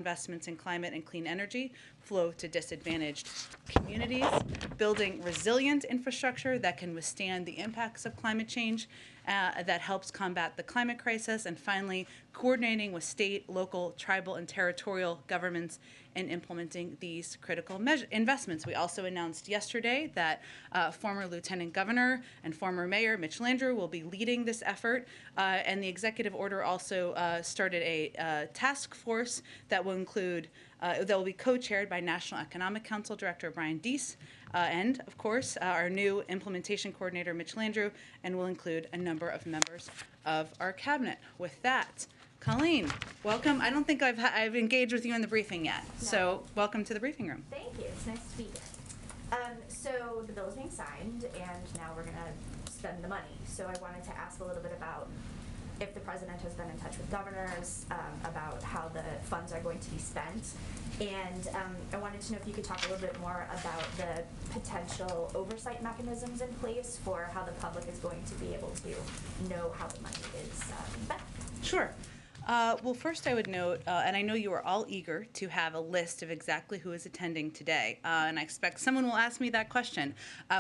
investments in climate and clean energy flow to disadvantaged communities, building resilient infrastructure that can withstand the impacts of climate change, that helps combat the climate crisis, and finally, coordinating with state, local, tribal, and territorial governments in implementing these critical investments. We also announced yesterday that former Lieutenant Governor and former Mayor Mitch Landrieu will be leading this effort, and the executive order also started a task force that will include that will be co-chaired by National Economic Council Director Brian Deese, and, of course, our new implementation coordinator, Mitch Landrieu, and will include a number of members of our cabinet. With that, Colleen, welcome. I don't think I've engaged with you in the briefing yet, No. So welcome to the briefing room. Thank you. It's nice to be here. So the bill is being signed, and now we're going to spend the money. So I wanted to ask a little bit about if the president has been in touch with governors about how the funds are going to be spent. And I wanted to know if you could talk a little bit more about the potential oversight mechanisms in place for how the public is going to be able to know how the money is spent. Sure. Well, first I would note, and I know you are all eager to have a list of exactly who is attending today, and I expect someone will ask me that question.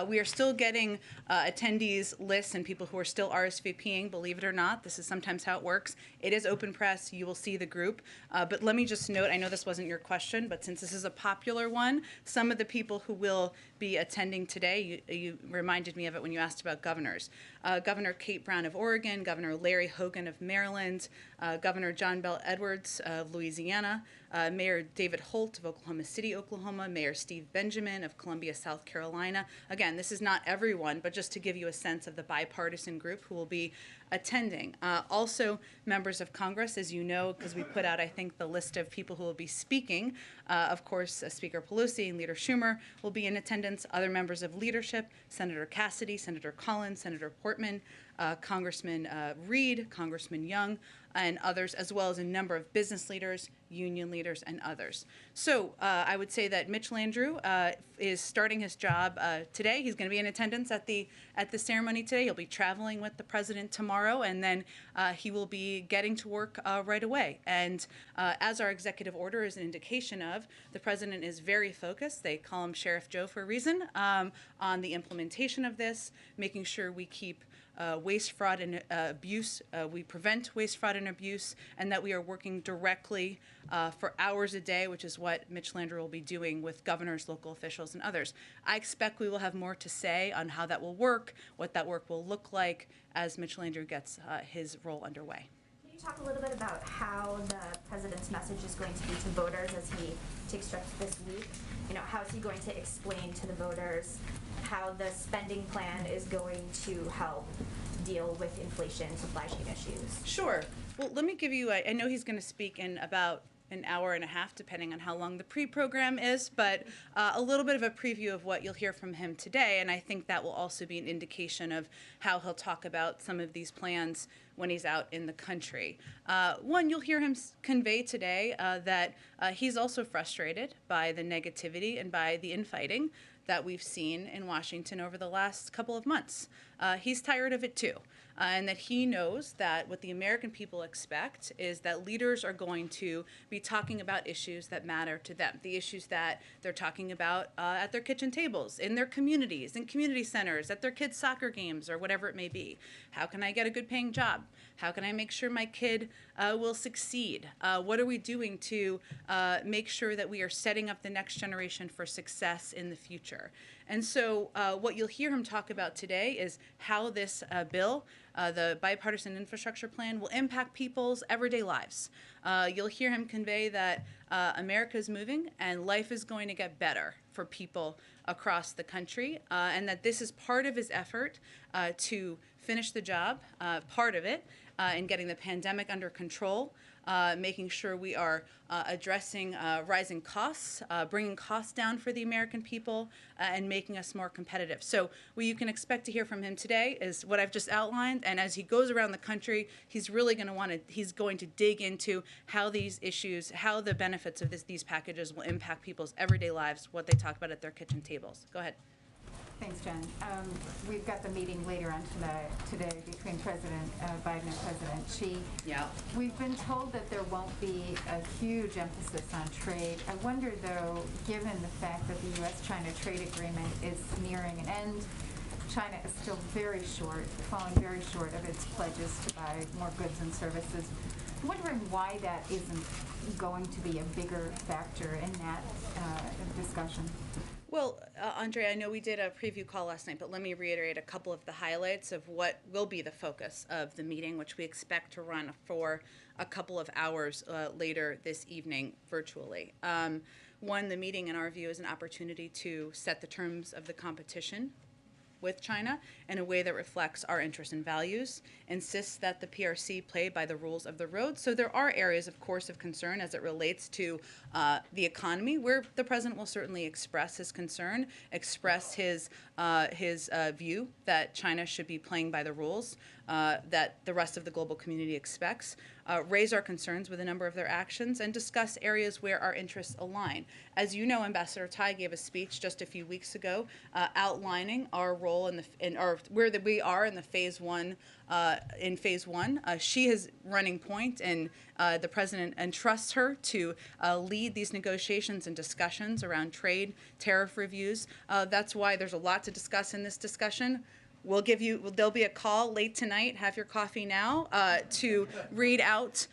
We are still getting attendees lists and people who are still RSVPing, believe it or not. This is sometimes how it works. It is open press. You will see the group. But let me just note, I know this wasn't your question, but since this is a popular one, some of the people who will be attending today, you reminded me of it when you asked about governors. Governor Kate Brown of Oregon, Governor Larry Hogan of Maryland, Governor John Bel Edwards of Louisiana, Mayor David Holt of Oklahoma City, Oklahoma, Mayor Steve Benjamin of Columbia, South Carolina. Again, this is not everyone, but just to give you a sense of the bipartisan group who will be attending. Also, members of Congress, as you know, because we put out, I think, the list of people who will be speaking. Of course, Speaker Pelosi and Leader Schumer will be in attendance. Other members of leadership, Senator Cassidy, Senator Collins, Senator Portman, Congressman Reed, Congressman Young, and others, as well as a number of business leaders, union leaders, and others. So I would say that Mitch Landrieu is starting his job today. He's going to be in attendance at the ceremony today. He'll be traveling with the president tomorrow, and then he will be getting to work right away. And as our executive order is an indication of, the president is very focused. They call him Sheriff Joe for a reason, on the implementation of this, making sure we keep waste, fraud, and abuse. We prevent waste, fraud, and abuse, and that we are working directly for hours a day, which is what Mitch Landrieu will be doing with governors, local officials, and others. I expect we will have more to say on how that will work, what that work will look like as Mitch Landrieu gets his role underway. Can you talk a little bit about how the president's message is going to be to voters as he takes trips this week? You know, how is he going to explain to the voters how the spending plan is going to help deal with inflation, supply chain issues? Sure. Well, let me give you, I know he's going to speak in about an hour and a half, depending on how long the pre-program is, but a little bit of a preview of what you'll hear from him today, and I think that will also be an indication of how he'll talk about some of these plans when he's out in the country. One, you'll hear him convey today that he's also frustrated by the negativity and by the infighting that we've seen in Washington over the last couple of months. He's tired of it too, and that he knows that what the American people expect is that leaders are going to be talking about issues that matter to them, the issues that they're talking about at their kitchen tables, in their communities, in community centers, at their kids' soccer games, or whatever it may be. How can I get a good paying job? How can I make sure my kid will succeed? What are we doing to make sure that we are setting up the next generation for success in the future? And so what you'll hear him talk about today is how this bill, the Bipartisan Infrastructure Plan, will impact people's everyday lives. You'll hear him convey that America is moving and life is going to get better for people across the country, and that this is part of his effort to finish the job, part of it, in getting the pandemic under control, making sure we are addressing rising costs, bringing costs down for the American people, and making us more competitive. So what you can expect to hear from him today is what I've just outlined, and as he goes around the country, he's really going to he's going to dig into how these issues, how the benefits of these packages will impact people's everyday lives, what they talk about at their kitchen tables. Go ahead. Thanks, Jen. We've got the meeting later on today between President Biden and President Xi. Yeah. We've been told that there won't be a huge emphasis on trade. I wonder, though, given the fact that the U.S.-China trade agreement is nearing an end, China is still very short, falling very short of its pledges to buy more goods and services. I'm wondering why that isn't going to be a bigger factor in that discussion. Well, Andrea, I know we did a preview call last night, but let me reiterate a couple of the highlights of what will be the focus of the meeting, which we expect to run for a couple of hours later this evening virtually. One, the meeting, in our view, is an opportunity to set the terms of the competition with China in a way that reflects our interests and values, insists that the PRC play by the rules of the road. So there are areas, of course, of concern as it relates to the economy, where the president will certainly express his concern, express his view that China should be playing by the rules that the rest of the global community expects, raise our concerns with a number of their actions, and discuss areas where our interests align. As you know, Ambassador Tai gave a speech just a few weeks ago outlining our role where we are in the phase one. She is running point, and the president entrusts her to lead these negotiations and discussions around trade, tariff reviews. That's why there's a lot to discuss in this discussion. There'll be a call late tonight, have your coffee now, to read out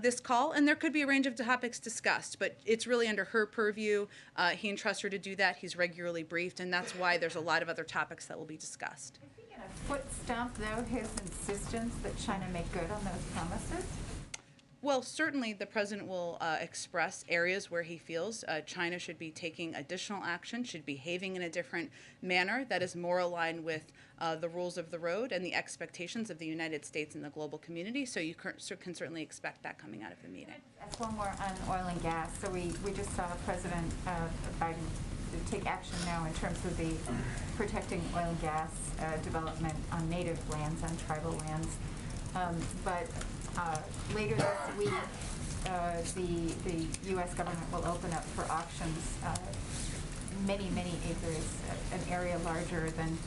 this call, and there could be a range of topics discussed, but it's really under her purview. He entrusts her to do that. He's regularly briefed, and that's why there's a lot of other topics that will be discussed. Is he going to foot stomp, though, his insistence that China make good on those promises? Well, certainly the president will express areas where he feels China should be taking additional action, should be behaving in a different manner that is more aligned with the rules of the road and the expectations of the United States and the global community. So you can certainly expect that coming out of the meeting. That's one more on oil and gas. So we just saw President Biden take action now in terms of the protecting oil and gas development on native lands, on tribal lands. But later this week, the U.S. government will open up for auctions many acres, an area larger than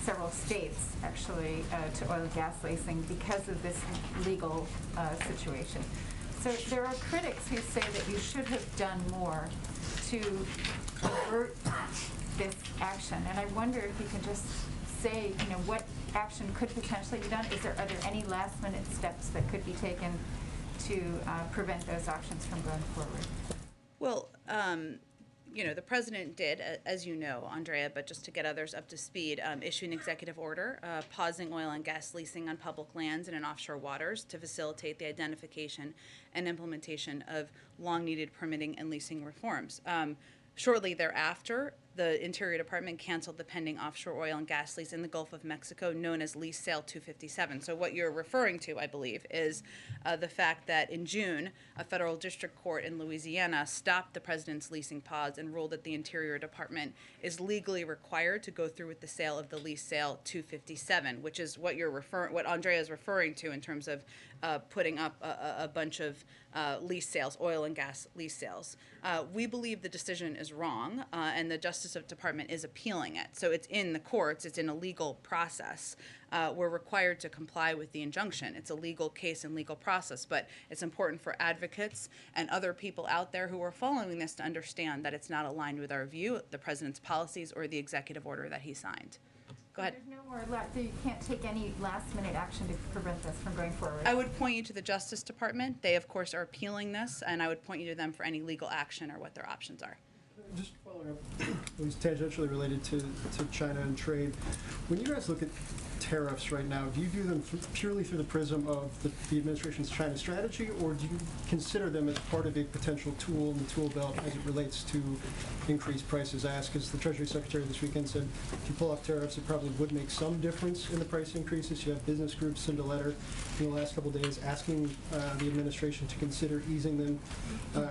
several states, actually, to oil and gas leasing because of this legal situation. So there are critics who say that you should have done more to avert this action. And I wonder if you can just say, what action could potentially be done? Are there any last-minute steps that could be taken to prevent those auctions from going forward? Well, the president did, as you know, Andrea, but just to get others up to speed, issue an executive order pausing oil and gas leasing on public lands and in offshore waters to facilitate the identification and implementation of long-needed permitting and leasing reforms. Shortly thereafter, the Interior Department canceled the pending offshore oil and gas lease in the Gulf of Mexico known as Lease Sale 257. So what you're referring to, I believe, is the fact that in June, a federal district court in Louisiana stopped the president's leasing pause and ruled that the Interior Department is legally required to go through with the sale of the Lease Sale 257, which is what what Andrea is referring to in terms of putting up a bunch of lease sales, oil and gas lease sales. We believe the decision is wrong, and the Justice Department is appealing it. So it's in the courts, it's in a legal process. We're required to comply with the injunction. It's a legal case and legal process, but it's important for advocates and other people out there who are following this to understand that it's not aligned with our view, the president's policies, or the executive order that he signed. Go ahead. There's no more you can't take any last-minute action to prevent this from going forward. I would point you to the Justice Department. They, of course, are appealing this, and I would point you to them for any legal action or what their options are. Just following up, it was tangentially related to China and trade. When you guys look at tariffs right now, do you view them purely through the prism of the administration's China strategy, or do you consider them as part of a potential tool in the tool belt as it relates to increased prices? I ask because the Treasury Secretary this weekend said if you pull off tariffs, it probably would make some difference in the price increases. You have business groups send a letter in the last couple of days asking the administration to consider easing them.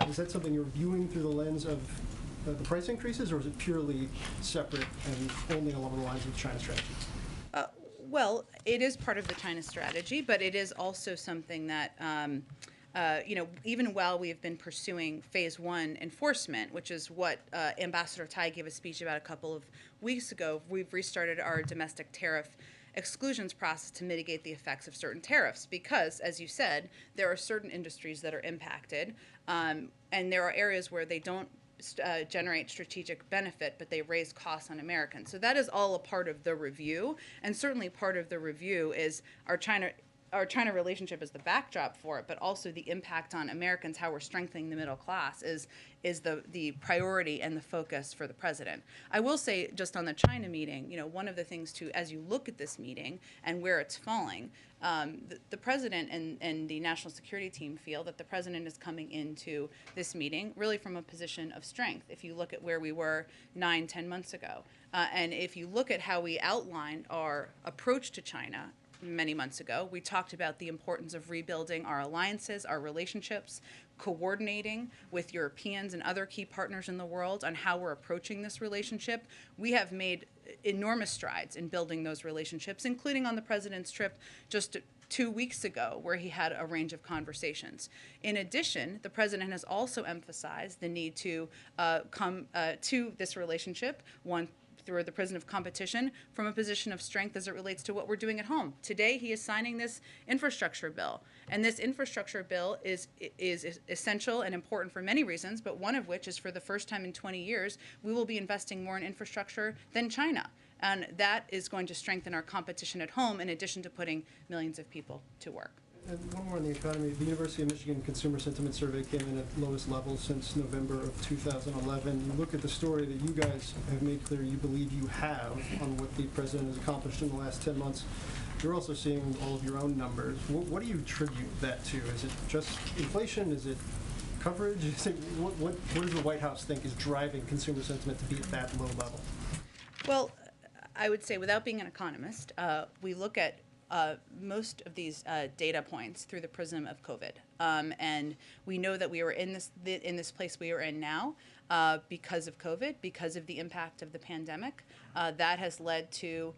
Is that something you're viewing through the lens of the price increases, or is it purely separate and only along the lines of the China strategy? Well, it is part of the China strategy, but it is also something that even while we have been pursuing phase one enforcement, which is what Ambassador Tai gave a speech about a couple of weeks ago, we've restarted our domestic tariff exclusions process to mitigate the effects of certain tariffs because, as you said, there are certain industries that are impacted, and there are areas where they don't generate strategic benefit, but they raise costs on Americans. So that is all a part of the review, and certainly part of the review is our China relationship is the backdrop for it, but also the impact on Americans, how we're strengthening the middle class is the priority and the focus for the president. I will say, just on the China meeting, one of the things as you look at this meeting and where it's falling, the president and the national security team feel that the president is coming into this meeting really from a position of strength. If you look at where we were 9-10 months ago, and if you look at how we outlined our approach to China many months ago, we talked about the importance of rebuilding our alliances, our relationships, coordinating with Europeans and other key partners in the world on how we're approaching this relationship. We have made enormous strides in building those relationships, including on the president's trip just 2 weeks ago, where he had a range of conversations. In addition, the president has also emphasized the need to come to this relationship, one, through the prison of competition, from a position of strength as it relates to what we're doing at home. Today, he is signing this infrastructure bill. And this infrastructure bill is essential and important for many reasons, but one of which is for the first time in 20 years, we will be investing more in infrastructure than China. And that is going to strengthen our competition at home in addition to putting millions of people to work. And one more on the economy. The University of Michigan Consumer Sentiment Survey came in at lowest levels since November of 2011. You look at the story that you guys have made clear you believe you have on what the president has accomplished in the last 10 months. You're also seeing all of your own numbers. What do you attribute that to? Is it just inflation? Is it coverage? Is it, what does the White House think is driving consumer sentiment to be at that low level? Well, I would say, without being an economist, we look at most of these data points through the prism of COVID, and we know that we are in this place we are in now because of COVID, because of the impact of the pandemic. That has led to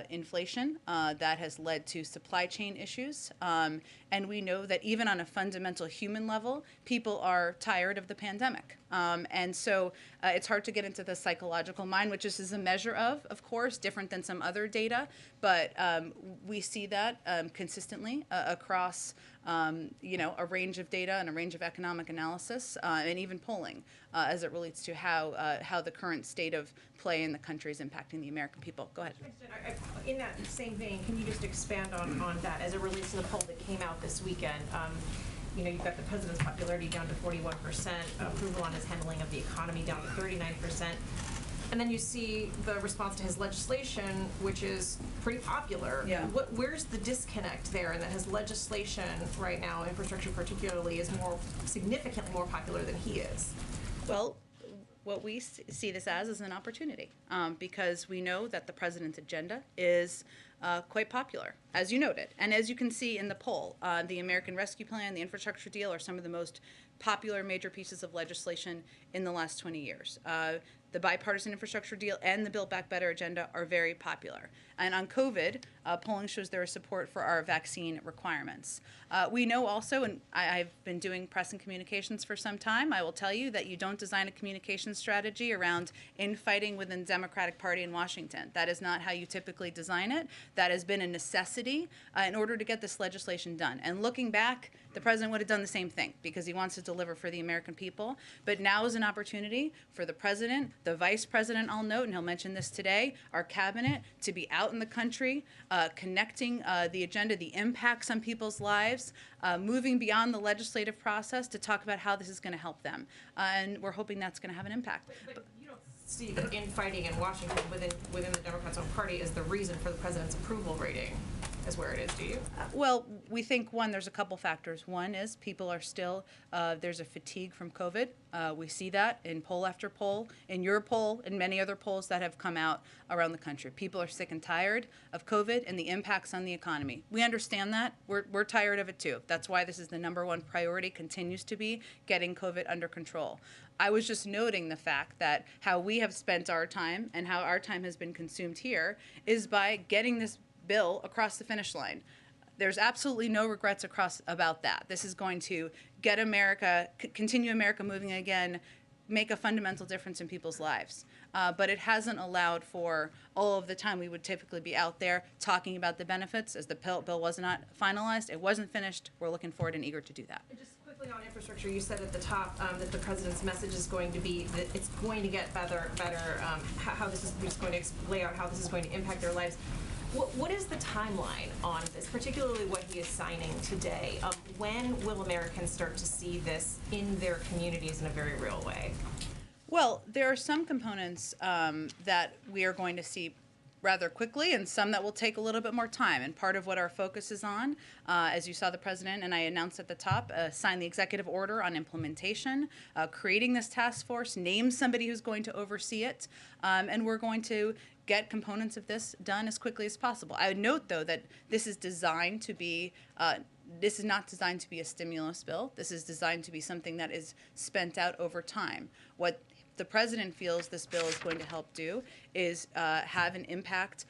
inflation, that has led to supply chain issues, and we know that even on a fundamental human level, people are tired of the pandemic. And so it's hard to get into the psychological mind, which this is a measure of course, different than some other data, but we see that consistently across a range of data and a range of economic analysis and even polling as it relates to how the current state of play in the country is impacting the American people. Go ahead. In that same vein, can you just expand on that as it relates to the poll that came out this weekend? You've got the president's popularity down to 41%, approval on his handling of the economy down to 39%. And then you see the response to his legislation, which is pretty popular. Yeah. Where's the disconnect there? And that his legislation right now, infrastructure particularly, is significantly more popular than he is. Well, what we see this as is an opportunity because we know that the president's agenda is quite popular, as you noted. And as you can see in the poll, the American Rescue Plan, the infrastructure deal are some of the most popular major pieces of legislation in the last 20 years. The bipartisan infrastructure deal and the Build Back Better agenda are very popular. And on COVID, polling shows there is support for our vaccine requirements. We know also, and I've been doing press and communications for some time, I will tell you that you don't design a communication strategy around infighting within the Democratic Party in Washington. That is not how you typically design it. That has been a necessity in order to get this legislation done. And looking back, the president would have done the same thing because he wants to deliver for the American people. But now is an opportunity for the president, the vice president, I'll note, and he'll mention this today, our cabinet, to be out in the country, connecting the agenda, the impacts on people's lives, moving beyond the legislative process to talk about how this is going to help them. And we're hoping that's going to have an impact. But you don't see the infighting in Washington within the Democrats' own party as the reason for the president's approval rating as where it is, do you? Well, we think, one, there's a couple factors. One is people are still, there's a fatigue from COVID. We see that in poll after poll, in your poll, and many other polls that have come out around the country. People are sick and tired of COVID and the impacts on the economy. We understand that. We're tired of it too. That's why this is the #1 priority, continues to be getting COVID under control. I was just noting the fact that how we have spent our time and how our time has been consumed here is by getting this bill across the finish line. There's absolutely no regrets about that. This is going to get America, continue America moving again, make a fundamental difference in people's lives. But it hasn't allowed for all of the time we would typically be out there talking about the benefits as the bill was not finalized. It wasn't finished. We're looking forward and eager to do that. And just quickly on infrastructure, you said at the top that the president's message is going to be that it's going to get better. How this is just going to lay out how this is going to impact their lives. What is the timeline on this, particularly what he is signing today? When will Americans start to see this in their communities in a very real way? Well, there are some components that we are going to see rather quickly and some that will take a little bit more time. And part of what our focus is on, as you saw the president and I announced at the top, signed the executive order on implementation, creating this task force, name somebody who's going to oversee it, and we're going to get components of this done as quickly as possible. I would note, though, that this is designed to be this is not designed to be a stimulus bill. This is designed to be something that is spent out over time. What the president feels this bill is going to help do is have an impact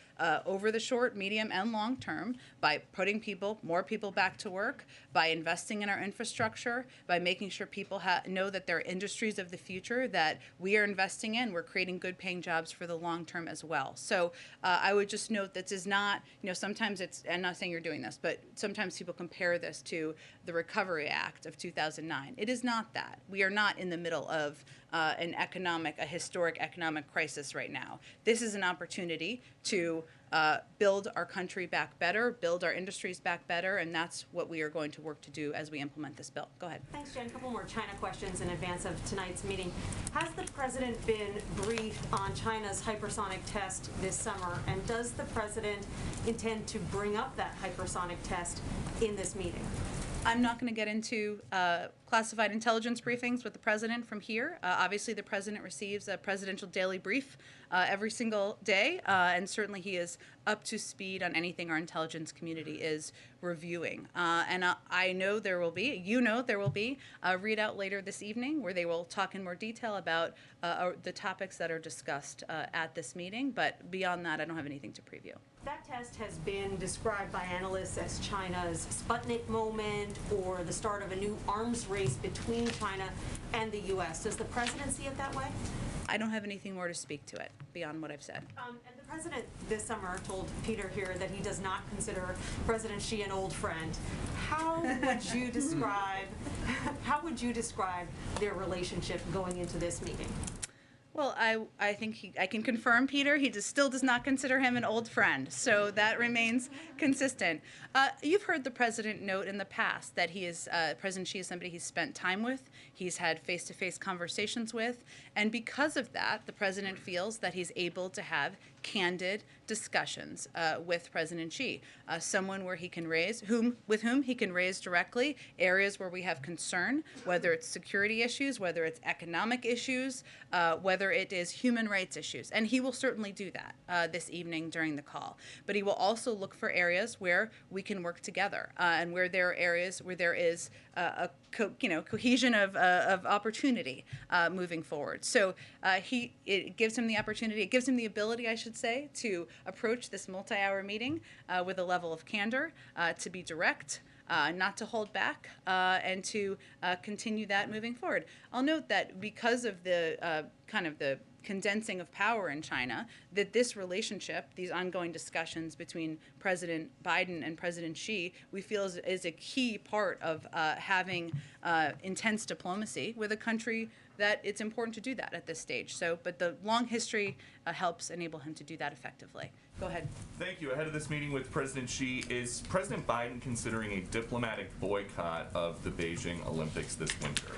over the short, medium, and long term by putting more people back to work, by investing in our infrastructure, by making sure people know that there are industries of the future that we are investing in. We're creating good paying jobs for the long term as well. So I would just note that this is not, sometimes I'm not saying you're doing this, but sometimes people compare this to the Recovery Act of 2009. It is not that. We are not in the middle of a historic economic crisis right now. This is an opportunity to build our country back better, build our industries back better, and that's what we are going to work to do as we implement this bill. Go ahead. Thanks, Jen. A couple more China questions in advance of tonight's meeting. Has the president been briefed on China's hypersonic test this summer, and does the president intend to bring up that hypersonic test in this meeting? I'm not going to get into classified intelligence briefings with the president from here. Obviously, the president receives a presidential daily brief every single day, and certainly he is up to speed on anything our intelligence community is reviewing. And I know there will be, there will be a readout later this evening where they will talk in more detail about the topics that are discussed at this meeting, but beyond that, I don't have anything to preview. That test has been described by analysts as China's Sputnik moment or the start of a new arms race between China and the U.S. Does the president see it that way? I don't have anything more to speak to it beyond what I've said. And the president this summer told Peter here that he does not consider President Xi an old friend. How would you describe their relationship going into this meeting? Well, I think I can confirm, Peter, he still does not consider him an old friend, so that remains consistent. You've heard the president note in the past that President Xi is somebody he's spent time with, he's had face-to-face conversations with, and because of that, the president feels that he's able to have candid discussions with President Xi, someone where he can with whom he can raise directly areas where we have concern, whether it's security issues, whether it's economic issues, whether it is human rights issues, and he will certainly do that this evening during the call. But he will also look for areas where we can work together, and where there are areas where there is cohesion of opportunity moving forward. So it gives him the opportunity, it gives him the ability, I should say, to approach this multi-hour meeting with a level of candor, to be direct, not to hold back, and to continue that moving forward. I'll note that because of the the condensing of power in China, that this relationship, these ongoing discussions between President Biden and President Xi, we feel is a key part of having intense diplomacy with a country that it's important to do that at this stage. So, but the long history helps enable him to do that effectively. Go ahead. Thank you. Ahead of this meeting with President Xi, is President Biden considering a diplomatic boycott of the Beijing Olympics this winter?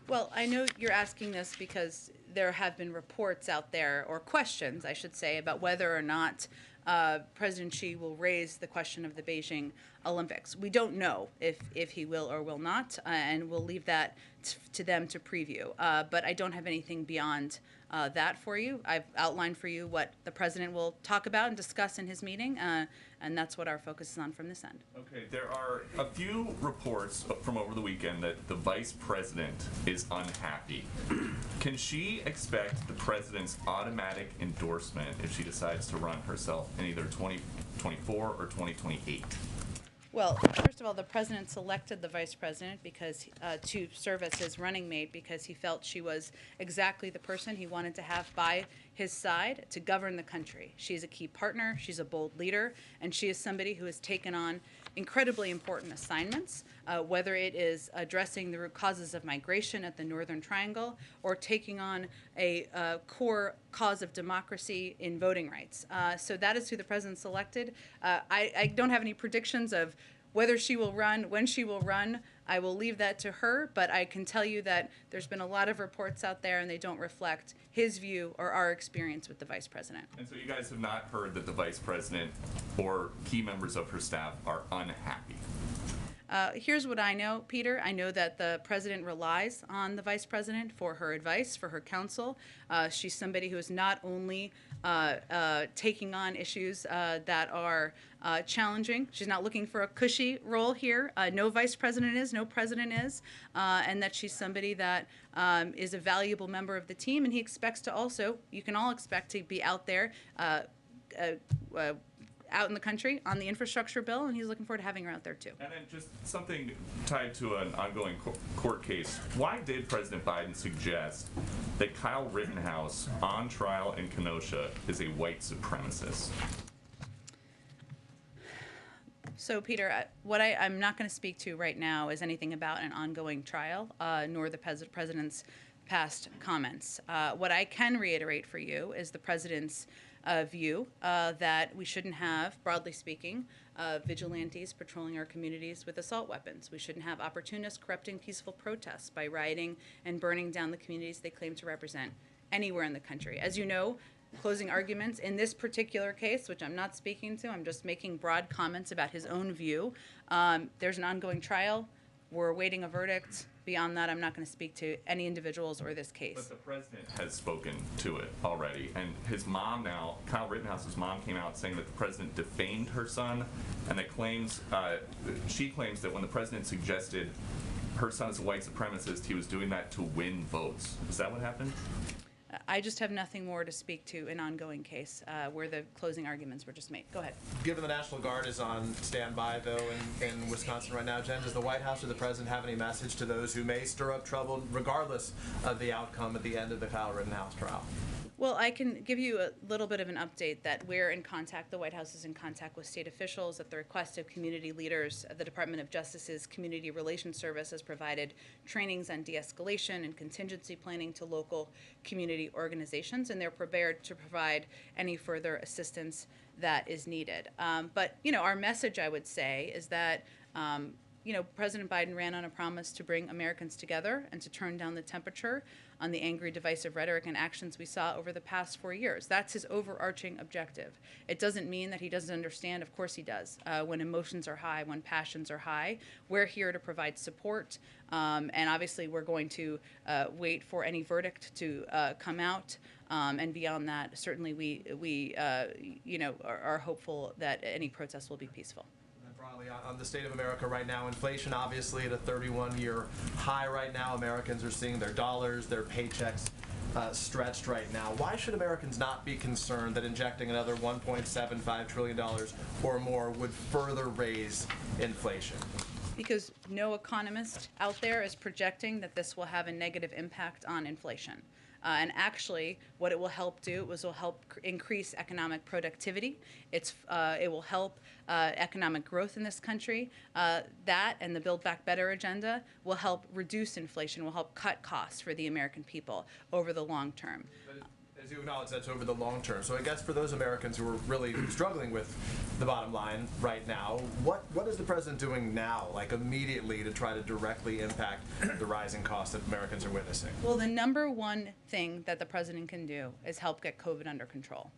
Well, I know you're asking this because there have been reports out there, or questions, I should say, about whether or not President Xi will raise the question of the Beijing Olympics. We don't know if he will or will not, and we'll leave that to them to preview. But I don't have anything beyond that for you. I've outlined for you what the president will talk about and discuss in his meeting, and that's what our focus is on from this end. Okay, there are a few reports from over the weekend that the vice president is unhappy. Can she expect the president's automatic endorsement if she decides to run herself in either 2024 or 2028? Well, first of all, the president selected the vice president because to serve as his running mate because he felt she was exactly the person he wanted to have by his side to govern the country. She's a key partner, she's a bold leader, and she is somebody who has taken on incredibly important assignments, whether it is addressing the root causes of migration at the Northern Triangle or taking on a core cause of democracy in voting rights. So that is who the president selected. I don't have any predictions of whether she will run, when she will run. I will leave that to her, but I can tell you that there's been a lot of reports out there and they don't reflect his view or our experience with the vice president. And so you guys have not heard that the vice president or key members of her staff are unhappy? Here's what I know, Peter. I know that the president relies on the vice president for her advice, for her counsel. She's somebody who is not only taking on issues that are challenging. She's not looking for a cushy role here. No vice president is, no president is, and that she's somebody that is a valuable member of the team, and he expects to also, you can all expect to be out there out in the country on the infrastructure bill, and he's looking forward to having her out there too. And then just something tied to an ongoing court case. Why did President Biden suggest that Kyle Rittenhouse on trial in Kenosha is a white supremacist? So, Peter, what I'm not going to speak to right now is anything about an ongoing trial, nor the president's past comments. What I can reiterate for you is the president's view that we shouldn't have, broadly speaking, vigilantes patrolling our communities with assault weapons. We shouldn't have opportunists corrupting peaceful protests by rioting and burning down the communities they claim to represent anywhere in the country. As you know, closing arguments in this particular case, which I'm not speaking to, I'm just making broad comments about his own view. There's an ongoing trial. We're awaiting a verdict. Beyond that, I'm not going to speak to any individuals or this case. But the president has spoken to it already, and his mom now, Kyle Rittenhouse's mom, came out saying that the president defamed her son, and that she claims that when the president suggested her son is a white supremacist, he was doing that to win votes. Is that what happened? I just have nothing more to speak to an ongoing case where the closing arguments were just made. Go ahead. Given the National Guard is on standby, though, in Wisconsin right now, Jen, does the White House or the President have any message to those who may stir up trouble, regardless of the outcome at the end of the Kyle Rittenhouse trial? Well, I can give you a little bit of an update that we're in contact, the White House is in contact with state officials at the request of community leaders. The Department of Justice's Community Relations Service has provided trainings on de-escalation and contingency planning to local community organizations, and they're prepared to provide any further assistance that is needed. But, our message, I would say, is that President Biden ran on a promise to bring Americans together and to turn down the temperature on the angry, divisive rhetoric and actions we saw over the past 4 years. That's his overarching objective. It doesn't mean that he doesn't understand. Of course he does. When emotions are high, when passions are high, we're here to provide support. And obviously we're going to wait for any verdict to come out. And beyond that, certainly we are hopeful that any protest will be peaceful. Broadly, on the state of America right now, inflation obviously at a 31-year high right now. Americans are seeing their dollars, their paychecks stretched right now. Why should Americans not be concerned that injecting another $1.75 trillion or more would further raise inflation? Because no economist out there is projecting that this will have a negative impact on inflation. And actually, what it will help do is will help increase economic productivity. It will help economic growth in this country. That and the Build Back Better agenda will help reduce inflation, will help cut costs for the American people over the long term. As you acknowledge, that's over the long term. So I guess for those Americans who are really struggling with the bottom line right now, what is the president doing now, like immediately, to try to directly impact the rising costs that Americans are witnessing? Well, the number one thing that the president can do is help get COVID under control.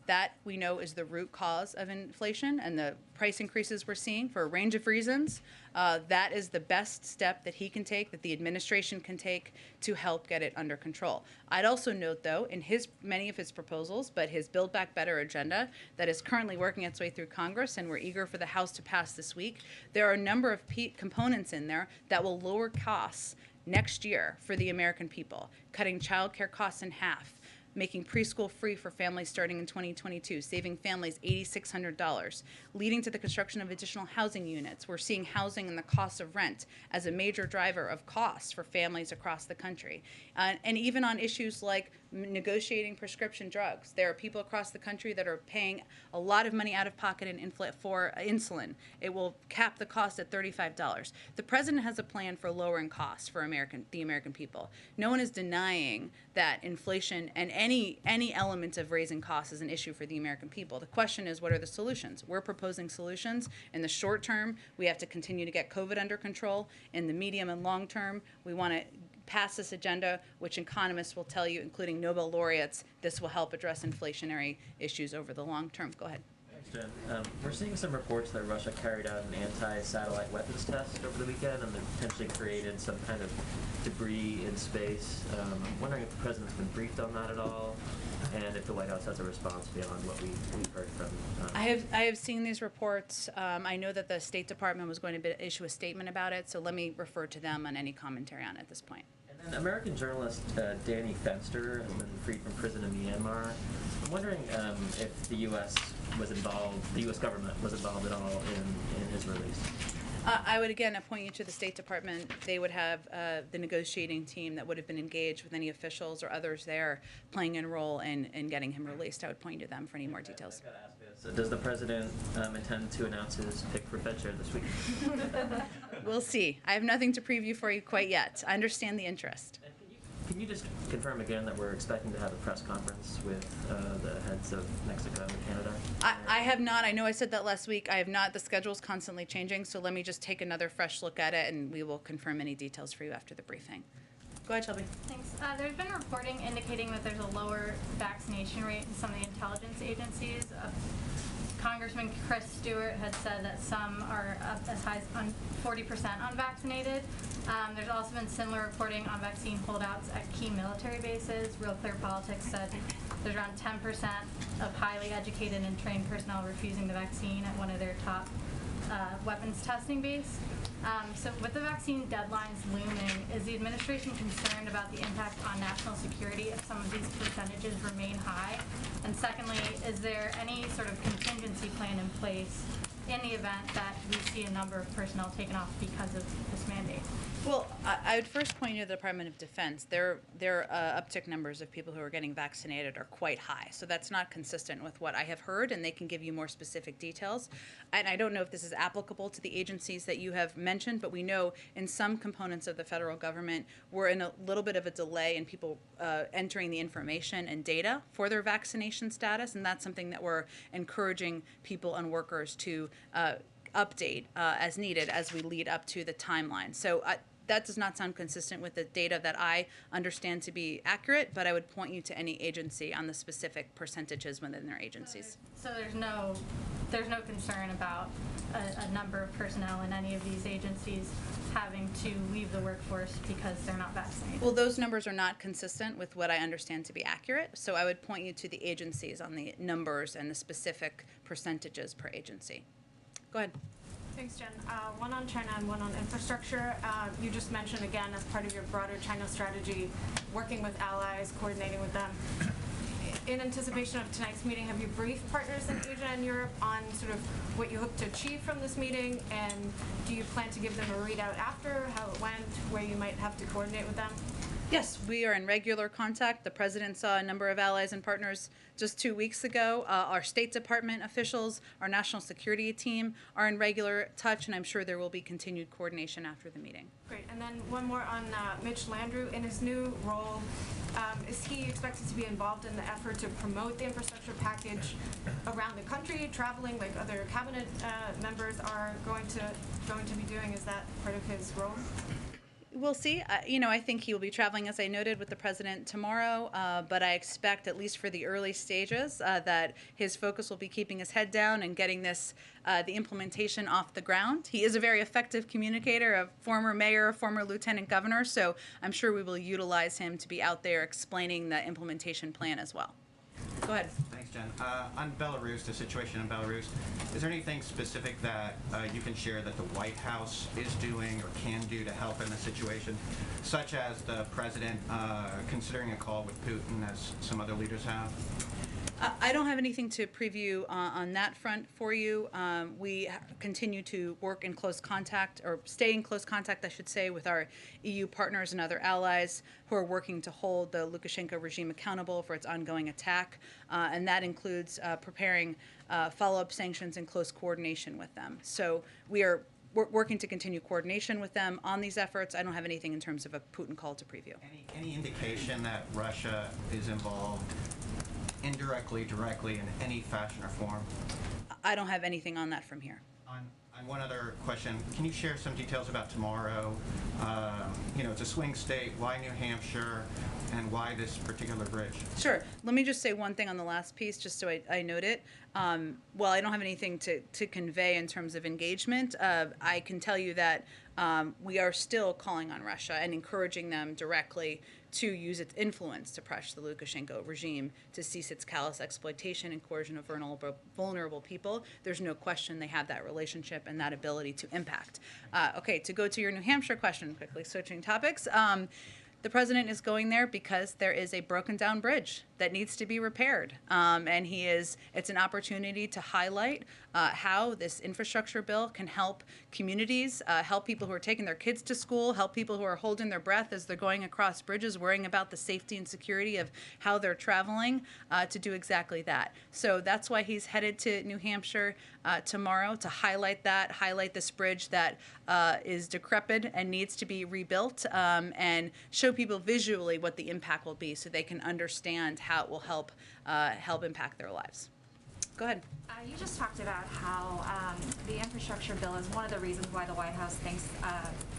That we know is the root cause of inflation and the price increases we're seeing for a range of reasons. That is the best step that he can take, that the administration can take to help get it under control. I'd also note, though, in many of his proposals, but his Build Back Better agenda that is currently working its way through Congress, and we're eager for the House to pass this week, there are a number of components in there that will lower costs next year for the American people, cutting child care costs in half, making preschool free for families starting in 2022, saving families $8,600, leading to the construction of additional housing units. We're seeing housing and the cost of rent as a major driver of costs for families across the country. And even on issues like negotiating prescription drugs. There are people across the country that are paying a lot of money out of pocket for insulin. It will cap the cost at $35. The president has a plan for lowering costs for the American people. No one is denying that inflation and any element of raising costs is an issue for the American people. The question is, what are the solutions? We're proposing solutions. In the short term, we have to continue to get COVID under control. In the medium and long term, we want to pass this agenda, which economists will tell you, including Nobel laureates, this will help address inflationary issues over the long term. Go ahead. Thanks, Jen. We're seeing some reports that Russia carried out an anti-satellite weapons test over the weekend and they potentially created some kind of debris in space. I'm wondering if the president's been briefed on that at all, and if the White House has a response beyond what we've heard from. I have seen these reports. I know that the State Department was going to issue a statement about it, so let me refer to them on any commentary on it at this point. And then American journalist Danny Fenster has been freed from prison in Myanmar. I'm wondering if the U.S. was involved, the U.S. government was involved at all in his release. I would again appoint you to the State Department. They would have the negotiating team that would have been engaged with any officials or others there playing a role in getting him released. I would point you to them for any more details. I've got to ask this. Does the president intend to announce his pick for Fed chair this week? We'll see. I have nothing to preview for you quite yet. I understand the interest. Can you just confirm again that we're expecting to have a press conference with the heads of Mexico and Canada? I have not. I know I said that last week. I have not. The schedule's constantly changing, so let me just take another fresh look at it, and we will confirm any details for you after the briefing. Go ahead, Shelby. Thanks. There's been reporting indicating that there's a lower vaccination rate in some of the intelligence agencies. Congressman Chris Stewart had said that some are up as high as 40% unvaccinated. There's also been similar reporting on vaccine holdouts at key military bases. Real Clear Politics said there's around 10% of highly educated and trained personnel refusing the vaccine at one of their top weapons testing base. So with the vaccine deadlines looming, is the administration concerned about the impact on national security if some of these percentages remain high? And secondly, is there any sort of contingency plan in place in the event that we see a number of personnel taken off because of this mandate? Well, I would first point you to the Department of Defense. Their uptick numbers of people who are getting vaccinated are quite high. So that's not consistent with what I have heard, and they can give you more specific details. And I don't know if this is applicable to the agencies that you have mentioned, but we know in some components of the federal government, we're in a little bit of a delay in people entering the information and data for their vaccination status, and that's something that we're encouraging people and workers to update as needed as we lead up to the timeline. So that does not sound consistent with the data that I understand to be accurate, but I would point you to any agency on the specific percentages within their agencies. So there's no concern about a number of personnel in any of these agencies having to leave the workforce because they're not vaccinated? Well, those numbers are not consistent with what I understand to be accurate, so I would point you to the agencies on the numbers and the specific percentages per agency. Go ahead. Thanks, Jen. One on China and one on infrastructure. You just mentioned again, as part of your broader China strategy, working with allies, coordinating with them. In anticipation of tonight's meeting, have you briefed partners in Asia and Europe on sort of what you hope to achieve from this meeting? And do you plan to give them a readout after, how it went, where you might have to coordinate with them? Yes, we are in regular contact. The president saw a number of allies and partners just 2 weeks ago. Our State Department officials, our national security team are in regular touch, and I'm sure there will be continued coordination after the meeting. Great. And then one more on Mitch Landrieu. In his new role, is he expected to be involved in the effort to promote the infrastructure package around the country, traveling like other cabinet members are going to be doing? Is that part of his role? We'll see. I think he will be traveling, as I noted, with the president tomorrow, but I expect, at least for the early stages, that his focus will be keeping his head down and getting this, the implementation off the ground. He is a very effective communicator, a former mayor, a former lieutenant governor, so I'm sure we will utilize him to be out there explaining the implementation plan as well. Go ahead. Thanks, Jen. On Belarus, the situation in Belarus, is there anything specific that you can share that the White House is doing or can do to help in the situation, such as the president considering a call with Putin, as some other leaders have? I don't have anything to preview on that front for you. We continue to work in close contact, or stay in close contact, I should say, with our EU partners and other allies who are working to hold the Lukashenko regime accountable for its ongoing attack. And that includes preparing follow-up sanctions in close coordination with them. So we're working to continue coordination with them on these efforts. I don't have anything in terms of a Putin call to preview. Any indication that Russia is involved indirectly, directly, in any fashion or form? I don't have anything on that from here. On one other question, can you share some details about tomorrow? It's a swing state. Why New Hampshire, and why this particular bridge? Sure. Let me just say one thing on the last piece, just so I note it. While I don't have anything to convey in terms of engagement, I can tell you that we are still calling on Russia and encouraging them directly to use its influence to pressure the Lukashenko regime to cease its callous exploitation and coercion of vulnerable people. There's no question they have that relationship and that ability to impact. Okay, to go to your New Hampshire question quickly, switching topics. The president is going there because there is a broken down bridge that needs to be repaired. And it's an opportunity to highlight how this infrastructure bill can help communities, help people who are taking their kids to school, help people who are holding their breath as they're going across bridges, worrying about the safety and security of how they're traveling, to do exactly that. So that's why he's headed to New Hampshire tomorrow, to highlight this bridge that is decrepit and needs to be rebuilt, and show people visually what the impact will be so they can understand how it will help impact their lives. Go ahead. You just talked about how the infrastructure bill is one of the reasons why the White House thinks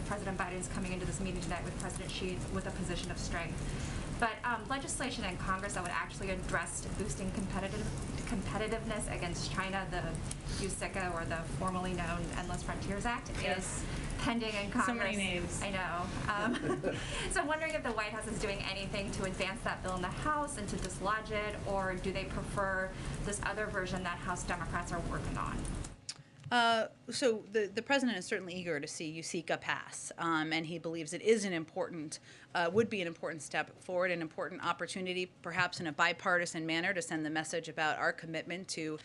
President Biden is coming into this meeting tonight with President Xi with a position of strength. But legislation in Congress that would actually address boosting competitiveness against China, the PSAKI, or the formerly known Endless Frontiers Act, is pending in Congress. So many names. I know. So I'm wondering if the White House is doing anything to advance that bill in the House and to dislodge it, or do they prefer this other version that House Democrats are working on? So the president is certainly eager to see USICA pass, and he believes it is would be an important step forward, an important opportunity, perhaps in a bipartisan manner, to send the message about our commitment to,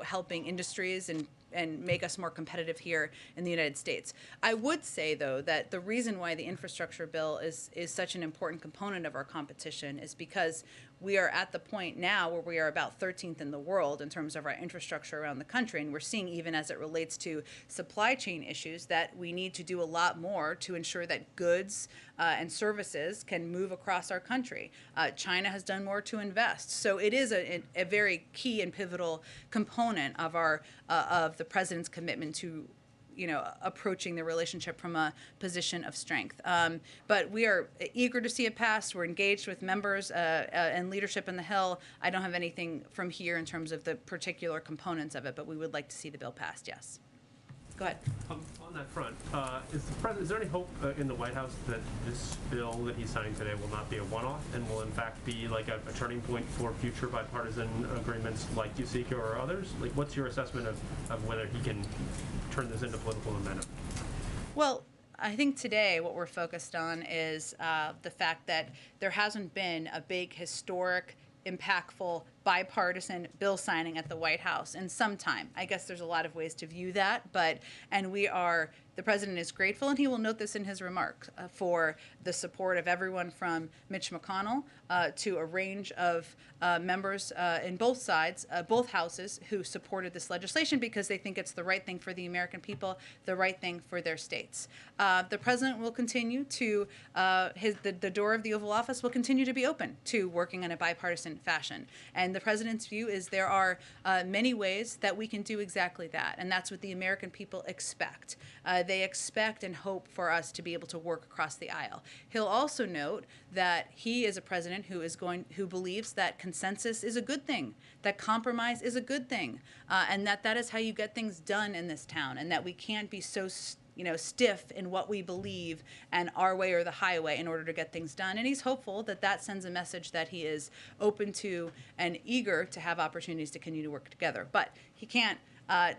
helping industries and make us more competitive here in the United States. I would say, though, that the reason why the infrastructure bill is such an important component of our competition is because we are at the point now where we are about 13th in the world in terms of our infrastructure around the country, and we're seeing, even as it relates to supply chain issues, that we need to do a lot more to ensure that goods and services can move across our country. China has done more to invest, so it is a very key and pivotal component of of the president's commitment to approaching the relationship from a position of strength. But we are eager to see it pass. We're engaged with members and leadership in the Hill. I don't have anything from here in terms of the particular components of it, but we would like to see the bill passed, yes. Go ahead. On that front, is there any hope in the White House that this bill that he's signing today will not be a one-off and will in fact be like a turning point for future bipartisan agreements like USICA or others? Like, what's your assessment of whether he can turn this into political momentum? Well, I think today what we're focused on is the fact that there hasn't been a big, historic, impactful, bipartisan bill signing at the White House in some time. I guess there's a lot of ways to view that, the president is grateful, and he will note this in his remarks, for the support of everyone from Mitch McConnell to a range of members in both sides, both houses, who supported this legislation because they think it's the right thing for the American people, the right thing for their states. The president will continue to, the door of the Oval Office will continue to be open to working in a bipartisan fashion. And the president's view is there are many ways that we can do exactly that, and that's what the American people expect. They expect and hope for us to be able to work across the aisle. He'll also note that he is a president who believes that consensus is a good thing, that compromise is a good thing, and that is how you get things done in this town, and that we can't be so stiff in what we believe and our way or the highway in order to get things done. And he's hopeful that that sends a message that he is open to and eager to have opportunities to continue to work together. But he can't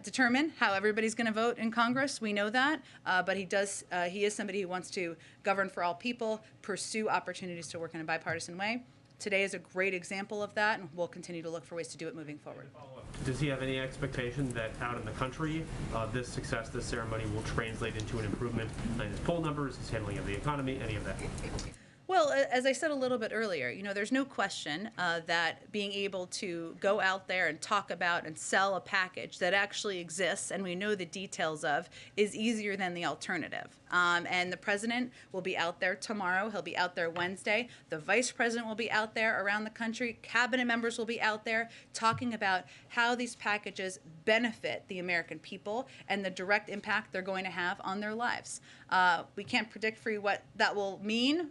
determine how everybody's going to vote in Congress. We know that, but he is somebody who wants to govern for all people, pursue opportunities to work in a bipartisan way. Today is a great example of that, and we'll continue to look for ways to do it moving forward. Does he have any expectation that out in the country, this success, this ceremony will translate into an improvement in his poll numbers, his handling of the economy, any of that? Well, as I said a little bit earlier, there's no question that being able to go out there and talk about and sell a package that actually exists and we know the details of is easier than the alternative. And the president will be out there tomorrow. He'll be out there Wednesday. The vice president will be out there around the country. Cabinet members will be out there talking about how these packages benefit the American people and the direct impact they're going to have on their lives. We can't predict for you what that will mean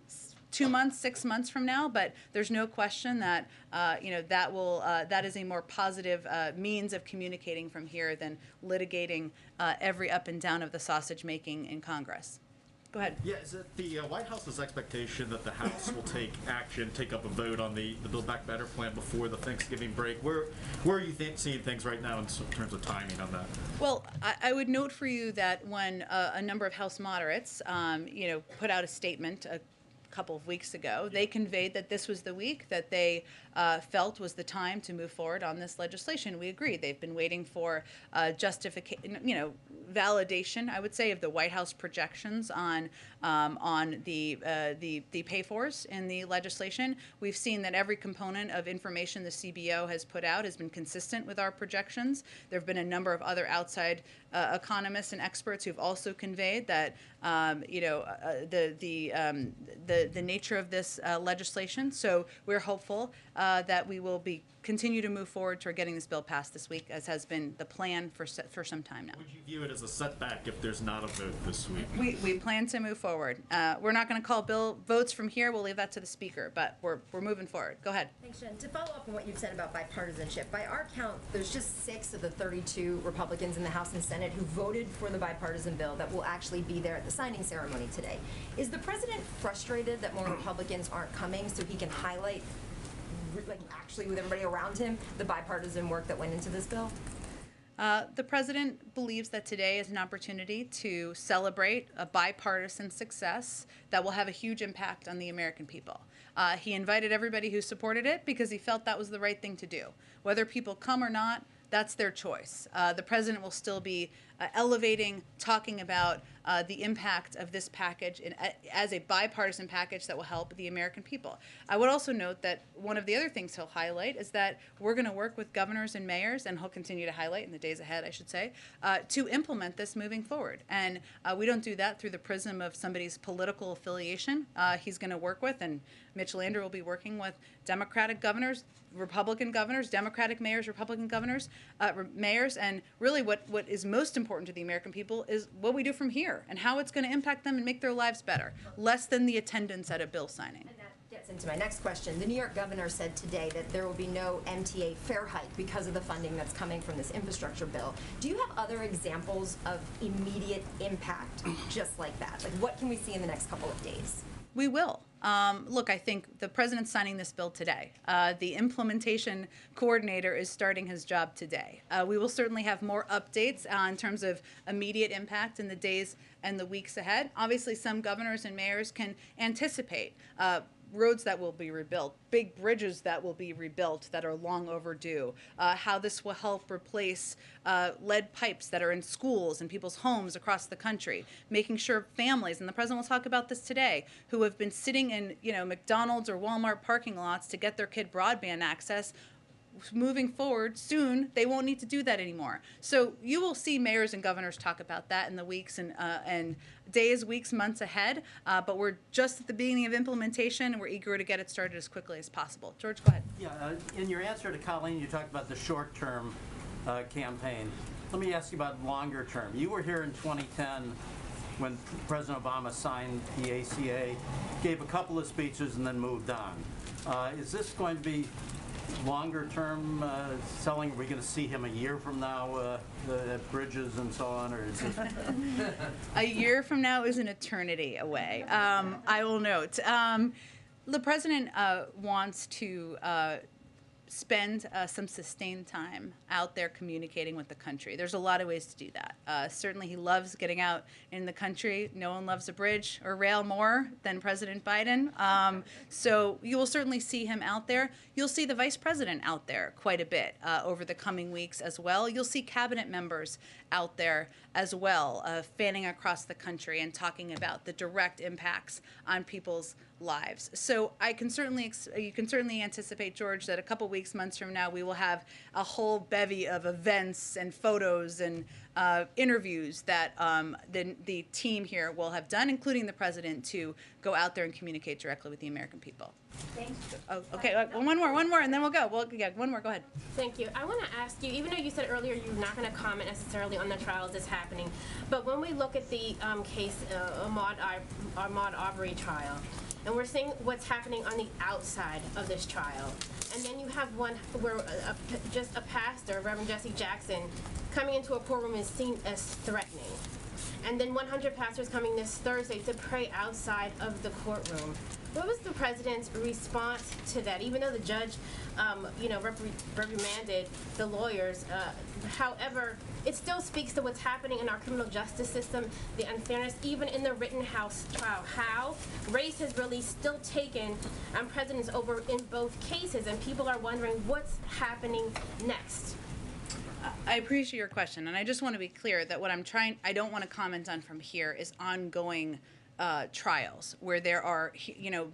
2 months, 6 months from now, but there's no question that that is a more positive means of communicating from here than litigating every up and down of the sausage making in Congress. Go ahead. Yeah, is it the White House's expectation that the House will take action, take up a vote on the Build Back Better plan before the Thanksgiving break? Where are you seeing things right now in terms of timing on that? Well, I would note for you that when a number of House moderates, put out a statement a couple of weeks ago, they conveyed that this was the week that they felt was the time to move forward on this legislation. We agree. They've been waiting for justification, validation, I would say, of the White House projections on the pay-fors in the legislation. We've seen that every component of information the CBO has put out has been consistent with our projections. There have been a number of other outside economists and experts who've also conveyed that the nature of this legislation. So we're hopeful that we will continue to move forward toward getting this bill passed this week, as has been the plan for some time now. Would you view it as a setback if there's not a vote this week? We plan to move forward. We're not going to call votes from here. We'll leave that to the Speaker, but we're moving forward. Go ahead. Thanks, Jen. To follow up on what you've said about bipartisanship, by our count, there's just 6 of the 32 Republicans in the House and Senate who voted for the bipartisan bill that will actually be there at the signing ceremony today. Is the president frustrated that more Republicans aren't coming so he can highlight, actually with everybody around him, the bipartisan work that went into this bill? The president believes that today is an opportunity to celebrate a bipartisan success that will have a huge impact on the American people. He invited everybody who supported it because he felt that was the right thing to do. Whether people come or not, that's their choice. The president will still be elevating, talking about the impact of this package as a bipartisan package that will help the American people. I would also note that one of the other things he'll highlight is that we're going to work with governors and mayors, and he'll continue to highlight in the days ahead, I should say, to implement this moving forward. And we don't do that through the prism of somebody's political affiliation. He's going to work with, and Mitch Lander will be working with Democratic governors, Republican governors, Democratic mayors, Republican governors, mayors, and really what is most important to the American people is what we do from here and how it's going to impact them and make their lives better, less than the attendance at a bill signing. And that gets into my next question. The New York governor said today that there will be no MTA fare hike because of the funding that's coming from this infrastructure bill. Do you have other examples of immediate impact just like that? Like, what can we see in the next couple of days? We will. Look, I think the president's signing this bill today. The implementation coordinator is starting his job today. We will certainly have more updates in terms of immediate impact in the days and the weeks ahead. Obviously, some governors and mayors can anticipate roads that will be rebuilt, big bridges that will be rebuilt that are long overdue, how this will help replace lead pipes that are in schools and people's homes across the country, making sure families, and the president will talk about this today, who have been sitting in McDonald's or Walmart parking lots to get their kid broadband access, moving forward soon, they won't need to do that anymore. So you will see mayors and governors talk about that in the weeks and days, weeks, months ahead. But we're just at the beginning of implementation, and we're eager to get it started as quickly as possible. George, go ahead. Yeah, in your answer to Colleen, you talked about the short-term campaign. Let me ask you about longer term. You were here in 2010 when President Obama signed the ACA, gave a couple of speeches, and then moved on. Is this going to be Longer term selling, are we going to see him a year from now at bridges and so on, or is it? A year from now is an eternity away. I will note. The president wants to spend some sustained time out there communicating with the country. There's a lot of ways to do that. Certainly he loves getting out in the country. No one loves a bridge or rail more than President Biden. So you will certainly see him out there. You'll see the vice president out there quite a bit over the coming weeks as well. You'll see cabinet members out there as well, fanning across the country and talking about the direct impacts on people's lives. So I can certainly, you can certainly anticipate, George, that a couple weeks, months from now, we will have a whole bevy of events and photos and interviews that the team here will have done, including the president, to go out there and communicate directly with the American people. Thanks. Oh, okay, one more, and then we'll go. Yeah, one more, go ahead. Thank you. I want to ask you, even though you said earlier you're not going to comment necessarily on the trials that's happening, but when we look at the case, Ahmaud Arbery trial, and we're seeing what's happening on the outside of this trial, and then you have one where just a pastor, Reverend Jesse Jackson, coming into a courtroom is seen as threatening. And then 100 pastors coming this Thursday to pray outside of the courtroom. What was the president's response to that? Even though the judge, reprimanded the lawyers, however, it still speaks to what's happening in our criminal justice system, the unfairness, even in the Rittenhouse trial. How race has really still taken precedence over in both cases, and people are wondering what's happening next. I appreciate your question, and I just want to be clear that what I don't want to comment on from here is ongoing trials where there are,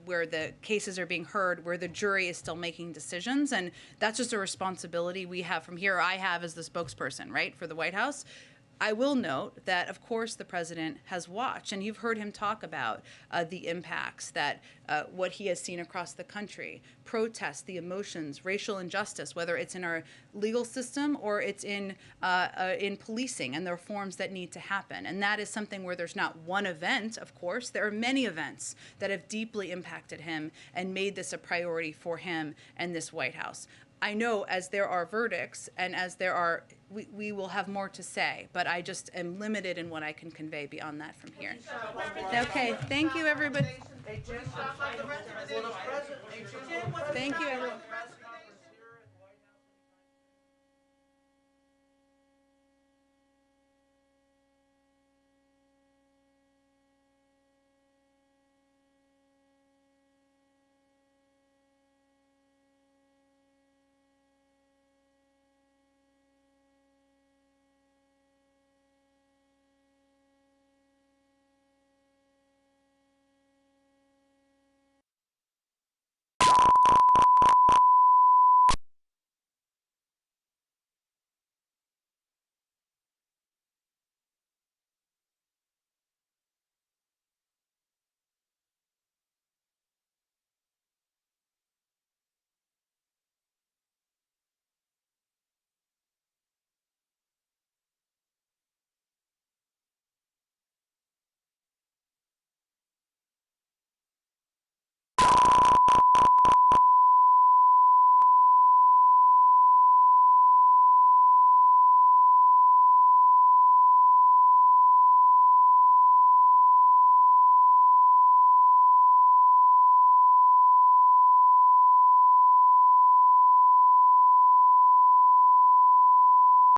where the cases are being heard, where the jury is still making decisions, and that's just a responsibility we have from here. I have as the spokesperson, right, for the White House. I will note that, of course, the president has watched, and you've heard him talk about the impacts that what he has seen across the country, protests, the emotions, racial injustice, whether it's in our legal system or it's in policing and the reforms that need to happen. And that is something where there's not one event, of course. There are many events that have deeply impacted him and made this a priority for him and this White House. I know as there are verdicts and as there are, we will have more to say, but I just am limited in what I can convey beyond that from here. Okay, thank you, everybody. Thank you, everyone.